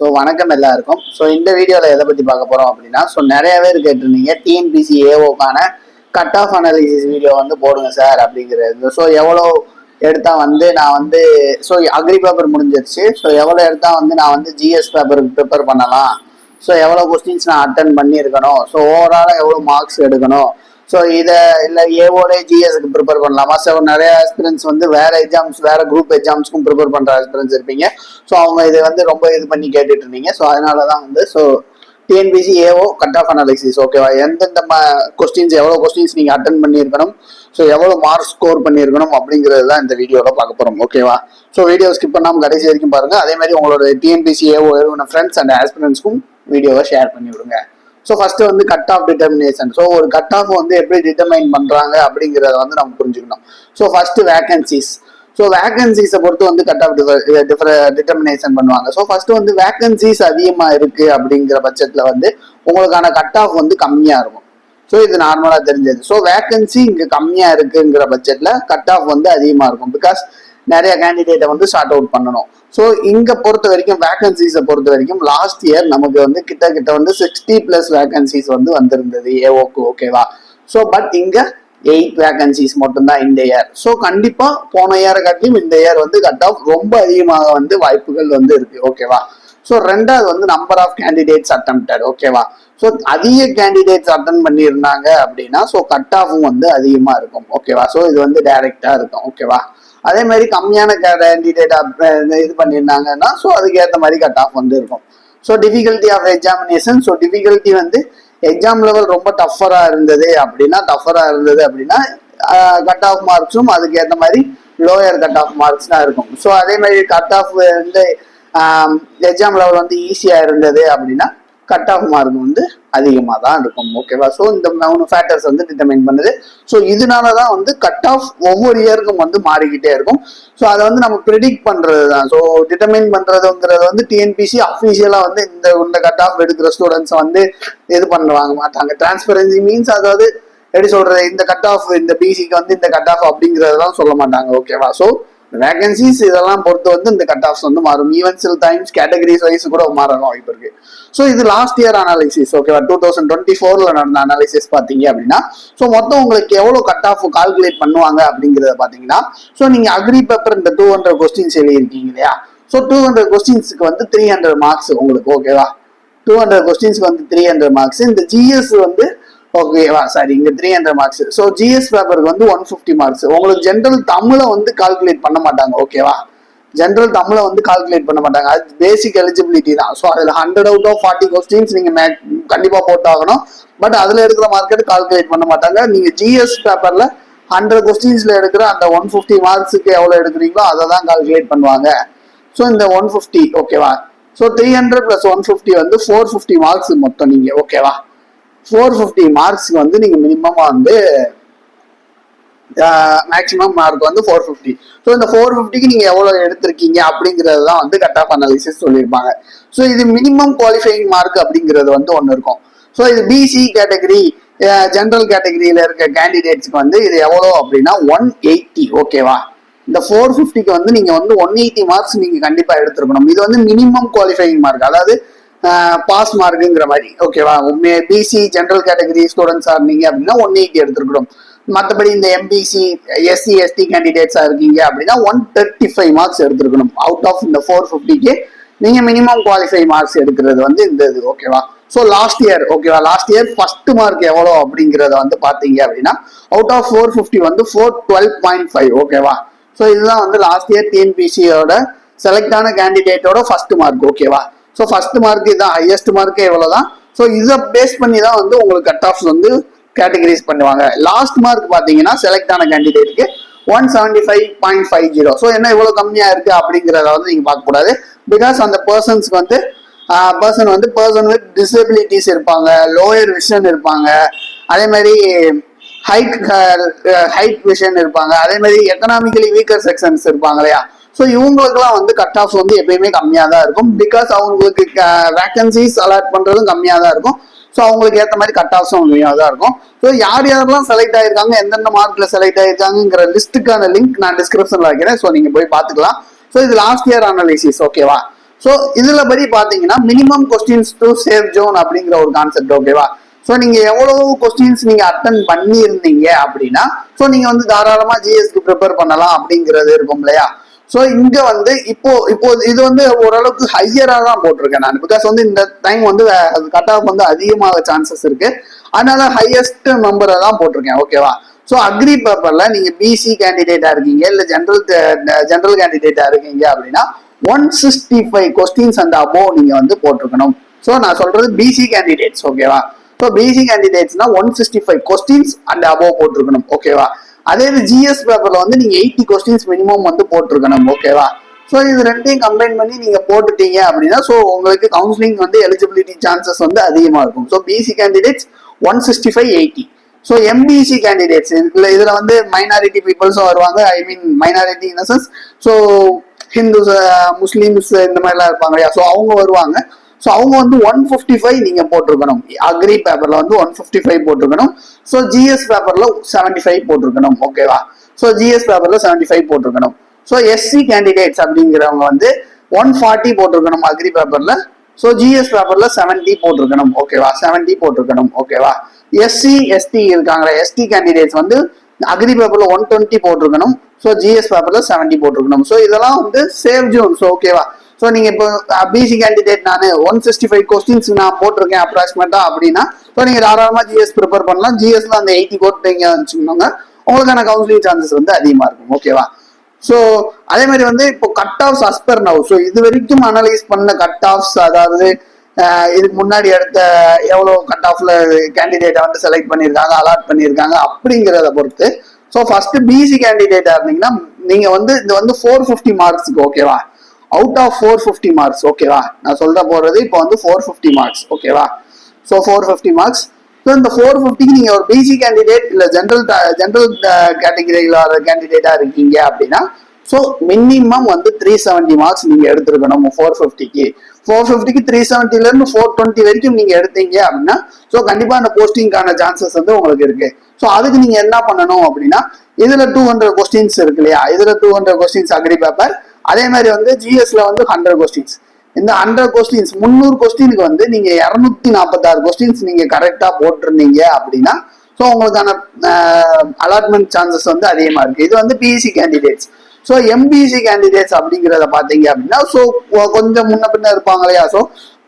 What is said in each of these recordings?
வணக்கம் எல்லாருக்கும். இந்த வீடியோவில் எதை பற்றி பார்க்க போகிறோம் அப்படின்னா, நிறைய பேர் கேட்டிருந்தீங்க டிஎன்பிசி ஏஓக்கான கட் ஆஃப் அனாலிசிஸ் வீடியோ போடுங்க சார் அப்படிங்கிறது. எவ்வளோ எடுத்தால் நான் அக்ரி பேப்பர் முடிஞ்சிருச்சு. எவ்வளோ எடுத்தால் நான் ஜிஎஸ் பேப்பருக்கு ப்ரிப்பேர் பண்ணலாம், எவ்வளோ கொஸ்டின்ஸ் நான் அட்டன் பண்ணியிருக்கணும், ஓவராலாக எவ்வளோ மார்க்ஸ் எடுக்கணும், இதை இல்லை ஏவோட ஜிஎஸ்க்கு ப்ரிப்பேர் பண்ணலாமா. நிறைய ஆஸ்பிரன்ஸ் வேற எக்ஸாம்ஸ், வேற குரூப் எக்ஸாம்ஸ்க்கும் ப்ரிப்பேர் பண்ற ஆஸ்பிரன்ஸ் இருப்பீங்க. அவங்க இது ரொம்ப இது பண்ணி கேட்டுட்டு இருந்தீங்க. அதனாலதான் TNPSC AO cut off analysis ஓகேவா, எந்தெந்த கொஸ்டின்ஸ், எவ்வளோ கொஸ்டின்ஸ் நீங்க அட்டன் பண்ணியிருக்கணும், எவ்வளோ மார்க் ஸ்கோர் பண்ணியிருக்கணும் அப்படிங்கிறது தான் இந்த வீடியோவில் பார்க்க போறோம் ஓகேவா. வீடியோ ஸ்கிப் பண்ணாமல் கடைசி வரைக்கும் பாருங்க. அதே மாதிரி உங்களோட டிஎன்பிசி ஏஓ எழுதின ஃப்ரெண்ட்ஸ் அண்ட் ஆஸ்பிரன்ஸ்க்கும் வீடியோவை ஷேர் பண்ணி விடுங்க. First cut off determination. ஒரு கட் ஆஃப் எப்படி டிட்டர்மைன் பண்றாங்க அப்படிங்கிறத நம்ம புரிஞ்சுக்கணும். First vacancies. வேகன்சிஸை பொறுத்து கட் ஆஃப் டிட்டர்மினேஷன் பண்ணுவாங்க. ஃபர்ஸ்ட் வேகன்சிஸ் அதிகமா இருக்கு அப்படிங்கிற பட்சத்துல உங்களுக்கான கட் ஆஃப் கம்மியா இருக்கும். இது நார்மலா தெரிஞ்சது. வேகன்சி இங்க கம்மியா இருக்குங்கிற பட்சத்துல கட் ஆஃப் அதிகமா இருக்கும். பிகாஸ் நிறைய கேண்டிடேட்டை ஷார்ட் அவுட் பண்ணணும். இங்க பொறுத்த வரைக்கும் வேகன்சிஸை பொறுத்த வரைக்கும் லாஸ்ட் இயர் நமக்கு கிட்ட 60+ வேகன்சிஸ் வந்திருந்தது ஏஓக்கு ஓகேவா. பட் இங்க 8 வேகன்சிஸ் மட்டும்தான் இந்த இயர். கண்டிப்பா போன இயரை காட்டிலும் இந்த இயர் கட் ஆஃப் ரொம்ப அதிகமாக வாய்ப்புகள் இருக்கு ஓகேவா. ரெண்டாவது நம்பர் ஆஃப் கேண்டிடேட்ஸ் அட்டெம்ப்டட் ஓகேவா. அதிக கேண்டிடேட்ஸ் அட்டன் பண்ணியிருந்தாங்க அப்படின்னா கட் ஆஃபும் அதிகமா இருக்கும் ஓகேவா. இது டைரக்டா இருக்கும் ஓகேவா. அதே மாதிரி கம்மியான கேண்டிடேட் இது பண்ணியிருந்தாங்கன்னா அதுக்கு ஏற்ற மாதிரி கட் ஆஃப் இருக்கும். Difficulty of examination. Difficulty exam level ரொம்ப டஃபரா இருந்தது அப்படின்னா கட் ஆஃப் மார்க்ஸும் அதுக்கு ஏற்ற மாதிரி லோயர் கட் ஆஃப் மார்க்ஸ் தான் இருக்கும். அதே மாதிரி கட் ஆஃப் எக்ஸாம் லெவல் ஈஸியா இருந்தது அப்படின்னா கட் ஆஃப் மார்க் அதிகமாக தான் இருக்கும் ஓகேவா. இந்த 3 ஃபேக்டர்ஸ் டிட்டர்மைன் பண்ணுது. இதனாலதான் கட் ஆஃப் ஒவ்வொரு இயருக்கும் மாறிக்கிட்டே இருக்கும். அதை நம்ம ப்ரிடிக்ட் பண்றது தான். டிட்டர்மைன் பண்றதுங்கிறது டிஎன்பிசி அஃபிஷியலா இந்த கட் ஆஃப் எடுக்கிற ஸ்டூடெண்ட்ஸ் இது பண்ணுவாங்க மாட்டாங்க. டிரான்ஸ்பரன்சி மீன்ஸ் அதாவது எப்படி சொல்றது, இந்த கட் ஆஃப் இந்த பிசிக்கு இந்த கட் ஆஃப் அப்படிங்கறதெல்லாம் சொல்ல மாட்டாங்க ஓகேவா. வேகன்சிஸ் இதெல்லாம் பொறுத்து இந்த கட் ஆஃப்ஸ் மாறும். ஈவன் சில டைம்ஸ் கேட்டகரிஸ் வைஸ் கூட மாறலாம் வாய்ப்பு இருக்கு. இது லாஸ்ட் இயர் அனாலிசிஸ் ஓகேவா. 2024 நடந்த அனாலிசிஸ் பாத்தீங்க அப்படின்னா மொத்தம் உங்களுக்கு எவ்வளவு கட் ஆஃப் கால்குலேட் பண்ணுவாங்க அப்படிங்கறத பாத்தீங்கன்னா நீங்க அக்ரி பேப்பர் இந்த 200 கொஸ்டின்ஸ் எழுதிருக்கீங்க இல்லையா. 200 கொஸ்டின்ஸ்க்கு 300 மார்க்ஸ் உங்களுக்கு ஓகேவா. 200 கொஸ்டின்ஸ்க்கு 300 மார்க்ஸ். இந்த ஜிஎஸ் ஓகேவா, சாரி இங்க 300 மார்க்ஸ். ஜிஎஸ் பேப்பருக்கு 150 மார்க்ஸ். உங்களுக்கு ஜென்ரல் தமிழை கால்குலேட் பண்ண மாட்டாங்க ஓகேவா. ஜென்ரல் தமிழை கால்குலேட் பண்ண மாட்டாங்க. அது பேசிக் எலிஜிபிலிட்டி தான். அதுல 100 out of 40 கொஸ்டின்ஸ் நீங்க கண்டிப்பா போட்டாகணும். பட் அதுல எடுக்கிற மார்க்கெட் கால்குலேட் பண்ண மாட்டாங்க. நீங்க ஜிஎஸ் பேப்பர்ல 100 கொஸ்டின்ஸ்ல எடுக்கிற அந்த 150 மார்க்ஸுக்கு எவ்வளவு எடுக்கிறீங்களோ அதை தான் கால்குலேட் பண்ணுவாங்க. இந்த 150 ஓகேவா. 300 + 150 450 மார்க்ஸ் மொத்தம் நீங்க ஓகேவா. 450 மார்க்ஸ்க்கு நீங்க மினிமம் மேக்ஸிமம் மார்க் 450. இந்த 450க்கு நீங்க எவ்வளவு எடுத்திருக்கீங்க அப்படிங்கிறது தான் கட் ஆஃப் அனாலிசிஸ் சொல்லியிருப்பாங்க. இது மினிமம் குவாலிஃபைங் மார்க் அப்படிங்கிறது ஒன்னு இருக்கும். இது பிசி கேட்டகரி, ஜெனரல் கேட்டகரியில இருக்க கேண்டிடேட்ஸ்க்கு இது எவ்வளவு அப்படின்னா 180 ஓகேவா. இந்த 450க்கு நீங்க 180 மார்க்ஸ் நீங்க கண்டிப்பா எடுத்திருக்கணும். இது மினிமம் குவாலிஃபைங் மார்க், அதாவது பாஸ் மார்க்குங்கிற மாதிரி ஓகேவா. பிசி ஜெனரல் கேட்டகரி ஸ்டூடெண்ட்ஸா இருந்தீங்க அப்படின்னா 180 எடுத்துருக்கணும். மற்றபடி இந்த எம்பிசி எஸ்சி எஸ்டி கேண்டிடேட்ஸா இருக்கீங்க அப்படின்னா 135 மார்க்ஸ் எடுத்துருக்கணும். அவுட் ஆஃப் இந்த 450க்கு நீங்க மினிமம் குவாலிஃபை மார்க்ஸ் எடுக்கிறது இந்த இது ஓகேவா. லாஸ்ட் இயர் ஓகேவா, லாஸ்ட் இயர் ஃபர்ஸ்ட் மார்க் எவ்வளோ அப்படிங்கிறத பாத்தீங்க அப்படின்னா அவுட் ஆஃப் 450 412.5 ஓகேவா. இதுதான் லாஸ்ட் இயர் டிஎன்பிசியோட செலக்ட் ஆன கேண்டிடேட்டோட ஃபர்ஸ்ட் மார்க் ஓகேவா. ஃபர்ஸ்ட் மார்க் இதுதான், ஹையஸ்ட் மார்க்கே இவ்வளவுதான். இதை பேஸ் பண்ணி தான் உங்களுக்கு கட் ஆஃப்ஸ் கேட்டகரைஸ் பண்ணுவாங்க. லாஸ்ட் மார்க் பாத்தீங்கன்னா செலக்ட் ஆன கேண்டிடேட்டுக்கு 175.50. என்ன இவ்வளவு கம்மியா இருக்கு அப்படிங்கறத நீங்க பார்க்க கூடாது. பிகாஸ் அந்த பர்சன்ஸ்க்கு பர்சன் வித் டிசபிலிட்டிஸ் இருப்பாங்க, லோயர் விஷன் இருப்பாங்க, அதே மாதிரி ஹைட் விஷன் இருப்பாங்க, அதே மாதிரி எக்கனாமிக்கலி வீக்கர் செக்ஷன்ஸ் இருப்பாங்க இல்லையா. இவங்களுக்குலாம் கட் ஆஃப் எப்பயுமே கம்மியா தான் இருக்கும். பிகாஸ் அவங்களுக்கு வேகன்சிஸ் அலாட் பண்றதும் கம்மியா தான் இருக்கும். அவங்களுக்கு ஏற்ற மாதிரி கட் ஆஃப்ஸும் கம்மியாக தான் இருக்கும். யார் யாரெல்லாம் செலக்ட் ஆயிருக்காங்க, எந்தெந்த மார்க்ல செலக்ட் ஆயிருக்காங்கிற லிஸ்ட்டுக்கான லிங்க் நான் டிஸ்கிரிப்ஷன்ல வைக்கிறேன். நீங்க போய் பாத்துக்கலாம். இது லாஸ்ட் இயர் அனாலிசிஸ் ஓகேவா. ஸோ இதுல படி பாத்தீங்கன்னா minimum questions to safe zone அப்படிங்கிற ஒரு கான்செப்ட். ஓகேவா? ஸோ நீங்க எவ்வளவு கொஸ்டின்ஸ் நீங்க அட்டன் பண்ணியிருந்தீங்க அப்படின்னா ஸோ நீங்க வந்து தாராளமா ஜிஎஸ்க்கு ப்ரிப்பேர் பண்ணலாம் அப்படிங்கிறது இருக்கும் இல்லையா? ஸோ இங்க வந்து இப்போ இது வந்து ஓரளவுக்கு ஹையரா தான் போட்டிருக்கேன் நான். பிகாஸ் வந்து இந்த டைம் வந்து கட் ஆஃப் வந்து அதிகமாக சான்சஸ் இருக்கு. அதனால ஹையஸ்ட் நம்பரை தான் போட்டிருக்கேன். ஓகேவா? ஸோ அக்ரி பேப்பர்ல நீங்க பிசி கேண்டிடேட்டா இருக்கீங்க இல்ல ஜென்ரல் கேண்டிடேட்டா இருக்கீங்க அப்படின்னா 165 கொஸ்டின்ஸ் அண்ட் அபோவ் நீங்க வந்து போட்டிருக்கணும். ஸோ நான் சொல்றது பிசி கேண்டிடேட்ஸ். ஓகேவா? ஸோ பிசி கேண்டிடேட்ஸ்னா 165 கொஸ்டின்ஸ் அண்ட் அபோவ் போட்டிருக்கணும். ஓகேவா? அதே இது ஜிஎஸ் பேப்பர்ல வந்து நீங்க 80 கொஸ்டின்ஸ் மினிமம் வந்து போட்டிருக்கணும். ஓகேவா? ஸோ இது ரெண்டையும் கம்பைன் பண்ணி நீங்க போட்டுட்டீங்க அப்படின்னா ஸோ உங்களுக்கு கவுன்சிலிங் வந்து எலிஜிபிலிட்டி சான்சஸ் வந்து அதிகமா இருக்கும். So BC candidates 165 80. So MBC candidates இதுல வந்து மைனாரிட்டி பீப்புள்ஸும் வருவாங்க. I mean minority in sense so Hindus Muslims இந்த மாதிரிலாம் இருப்பாங்க இல்லையா? ஸோ அவங்க வருவாங்க. ஸோ அவங்க வந்து 155 நீங்க போட்டிருக்கணும். அக்ரி பேப்பர்ல வந்து 155 போட்டிருக்கணும். ஸோ ஜிஎஸ் பேப்பர்ல 75 போட்டிருக்கணும். ஓகேவா? ஸோ ஜிஎஸ் பேப்பர்ல 75 போட்டிருக்கணும். ஸோ எஸ்சி கேண்டிடேட்ஸ் அப்படிங்கிறவங்க வந்து 140 போட்டிருக்கணும் அக்ரி பேப்பர்ல. ஸோ ஜிஎஸ் பேப்பர்ல 70 போட்டிருக்கணும். ஓகேவா? 70 போட்டிருக்கணும். ஓகேவா? எஸ்சி எஸ்டி இருக்காங்களா எஸ்டி கேண்டிடேட்ஸ் வந்து அக்ரி பேப்பர்ல 120 போட்டிருக்கணும். ஸோ ஜிஎஸ் பேப்பர்ல 70 போட்டிருக்கணும். ஸோ இதெல்லாம் வந்து சேஃப் ஜோன்ஸ். ஓகேவா? ஸோ நீங்க இப்போ பிசி கேண்டிடேட் நான் 165 கொஸ்டின்ஸ் நான் போட்டிருக்கேன் அப்ராக்சிமேட்டா அப்படின்னா ஸோ நீங்க தாராளமா ஜிஎஸ் ப்ரிப்பேர் பண்ணலாம். ஜிஎஸ்ல அந்த 80 போட்டீங்க வச்சுக்கோங்க, உங்களுக்கான கவுன்சிலிங் சான்சஸ் வந்து அதிகமா இருக்கும். ஓகேவா? ஸோ அதே மாதிரி வந்து இப்போ cut of as per now. So இது வரைக்கும் அனலைஸ் பண்ண கட் ஆஃப்ஸ், அதாவது இதுக்கு முன்னாடி எடுத்த எவ்வளோ கட் ஆஃப்ல கேண்டிடேட்டை வந்து செலக்ட் பண்ணியிருக்காங்க, அலாட் பண்ணியிருக்காங்க அப்படிங்கிறத பொறுத்து. ஸோ ஃபர்ஸ்ட் பிசி கேண்டிடேட்டா இருந்தீங்கன்னா நீங்க வந்து இது வந்து 450 மார்க்ஸ்க்கு. ஓகேவா? Out of 450 marks. ஓகேவா? நான் சொல்ல போறது இப்போ வந்து 450 மார்க்ஸ். ஓகேவா? So 450 marks. ஸோ இந்த 450க்கு நீங்க ஒரு பிசி கேண்டிடேட் இல்ல ஜென்ரல் கேட்டகரியில கேண்டிடேட்டா இருக்கீங்க அப்படின்னா ஸோ மினிமம் வந்து 370 மார்க்ஸ் நீங்க எடுத்திருக்கணும். 450க்கு 370ல இருந்து 420 வரைக்கும் நீங்க எடுத்தீங்க அப்படின்னா ஸோ கண்டிப்பா அந்த போஸ்டிங்கான சான்சஸ் வந்து உங்களுக்கு இருக்கு. ஸோ அதுக்கு நீங்க என்ன பண்ணணும் அப்படின்னா இதுல 200 கொஸ்டின்ஸ் இருக்கு இல்லையா? இதுல 200 கொஸ்டின்ஸ் அக்ரி பேப்பர். அதே மாதிரி வந்து ஜிஎஸ்ல வந்து 100 கொஸ்டின்ஸ். இந்த 100 கொஸ்டின்ஸ் 300 கொஸ்டினுக்கு வந்து நீங்க 246 கொஸ்டின்ஸ் நீங்க கரெக்டா போட்டிருந்தீங்க அப்படின்னா ஸோ உங்களுக்கான அலாட்மெண்ட் சான்சஸ் வந்து அதிகமா இருக்கு. இது வந்து BSC candidates. So MBC candidates அப்படிங்கிறத பாத்தீங்க அப்படின்னா ஸோ கொஞ்சம் முன்ன பின்ன இருப்பாங்க இல்லையா? ஸோ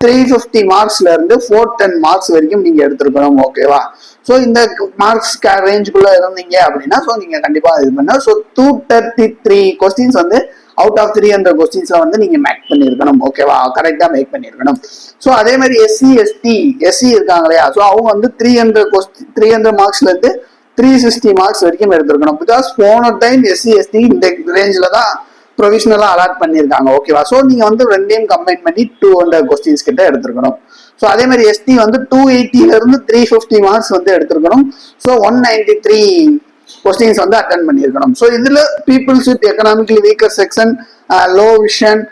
350 மார்க்ஸ்ல இருந்து 410 மார்க்ஸ் வரைக்கும் நீங்க எடுத்திருக்கணும். ஓகேவா? ஸோ இந்த மார்க்ஸ் ரேஞ்சுக்குள்ள இருந்தீங்க அப்படின்னா ஸோ நீங்க கண்டிப்பா இது பண்ண. ஸோ 233 கொஸ்டின்ஸ் வந்து அவுட் ஆஃப் 300 கொஸ்டின்ஸ்ல வந்து நீங்க மேக் பண்ணிருக்கணும். ஓகேவா? கரெக்டா மேக் பண்ணிருக்கணும். ஸோ அதே மாதிரி எஸ்சி இருக்காங்க இல்லையா? ஸோ அவங்க வந்து 300 மார்க்ஸ்ல இருந்து 360 மார்க்ஸ் வரைக்கும் எடுத்திருக்கணும். பிகாஸ் போன டைம் எஸ்சி இந்த ரேஞ்சில தான் ப்ரொவிஷனலா அலாட் பண்ணியிருக்காங்க. ஓகேவா? ஸோ நீங்க வந்து ரெண்டையும் கம்பைன் பண்ணி 200 கொஸ்டின்ஸ் கிட்ட எடுத்திருக்கணும். ஸோ அதே மாதிரி எஸ்டி வந்து 280ல இருந்து 350 மார்க்ஸ் வந்து எடுத்திருக்கணும். ஸோ 193 கொஸ்டின்ஸ் வந்து அட்டன் பண்ணியிருக்கணும். ஸோ இதுல peoples with economically weaker section, low vision,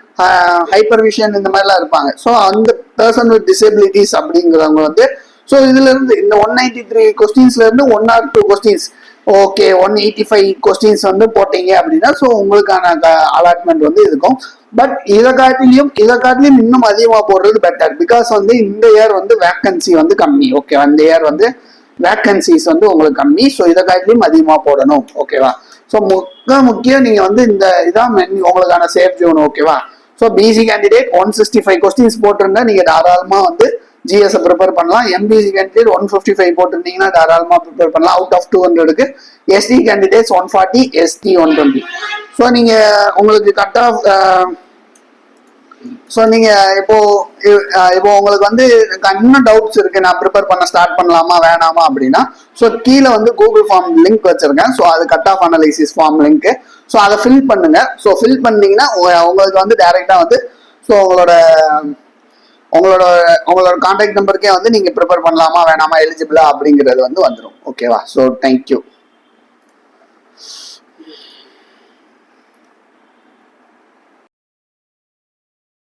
hyper vision இந்த மாதிரிலாம் இருப்பாங்க. ஸோ அந்த பர்சன் வித் டிசபிலிட்டிஸ் அப்படிங்கிறவங்க வந்து ஸோ இதுல இருந்து இந்த 193 கொஸ்டின்ஸ்ல இருந்து 1 or 2 கொஸ்டின்ஸ் ஓகே 185 கொஸ்டின்ஸ் வந்து போட்டீங்க அப்படின்னா ஸோ உங்களுக்கான அலாட்மெண்ட் வந்து இருக்கும். பட் இதை காட்டிலையும் இன்னும் அதிகமா போடுறது பெட்டர். பிகாஸ் வந்து இந்த இயர் வந்து வேக்கன்சி வந்து கம்மி. ஓகே, இந்த இயர் வந்து வேக்கன்சிஸ் வந்து உங்களுக்கு கம்மி. ஸோ இதை காட்டிலையும் அதிகமா போடணும். ஓகேவா? ஸோ முக்கியம் நீங்க வந்து இதான் உங்களுக்கான சேஃப் ஜோன். ஓகேவா? ஸோ பிசி கேண்டிடேட் 165 கொஸ்டின்ஸ் போட்டிருந்தா நீங்க தாராளமா வந்து ஜிஎஸ் ப்ரிப்பேர் பண்ணலாம். எம்பிசி கேண்டிடேட் 155 போட்டிருந்தீங்கன்னா தாராளமா ப்ரிப்பேர் பண்ணலாம் அவுட் ஆஃப் 200க்கு. ST candidates 140, ST 120. ஸோ நீங்க உங்களுக்கு கட் ஆஃப் ஸோ நீங்க இப்போ உங்களுக்கு வந்து இன்னும் டவுட்ஸ் இருக்கு, நான் ப்ரிப்பேர் பண்ண ஸ்டார்ட் பண்ணலாமா வேணாமா அப்படின்னா ஸோ கீழே வந்து கூகுள் ஃபார்ம் லிங்க் வச்சிருக்கேன். ஸோ அது cut off analysis form link. So அதை ஃபில் பண்ணுங்க. ஸோ ஃபில் பண்ணீங்கன்னா உங்களுக்கு வந்து டைரக்டா வந்து ஸோ உங்களோட கான்டாக்ட் நம்பருக்கே வந்து நீங்க ப்ரிப்பேர் பண்ணலாமா வேணாமா எலிஜிபிளா அப்படிங்கிறது வந்து வந்துடும். ஓகேவா? So thank you.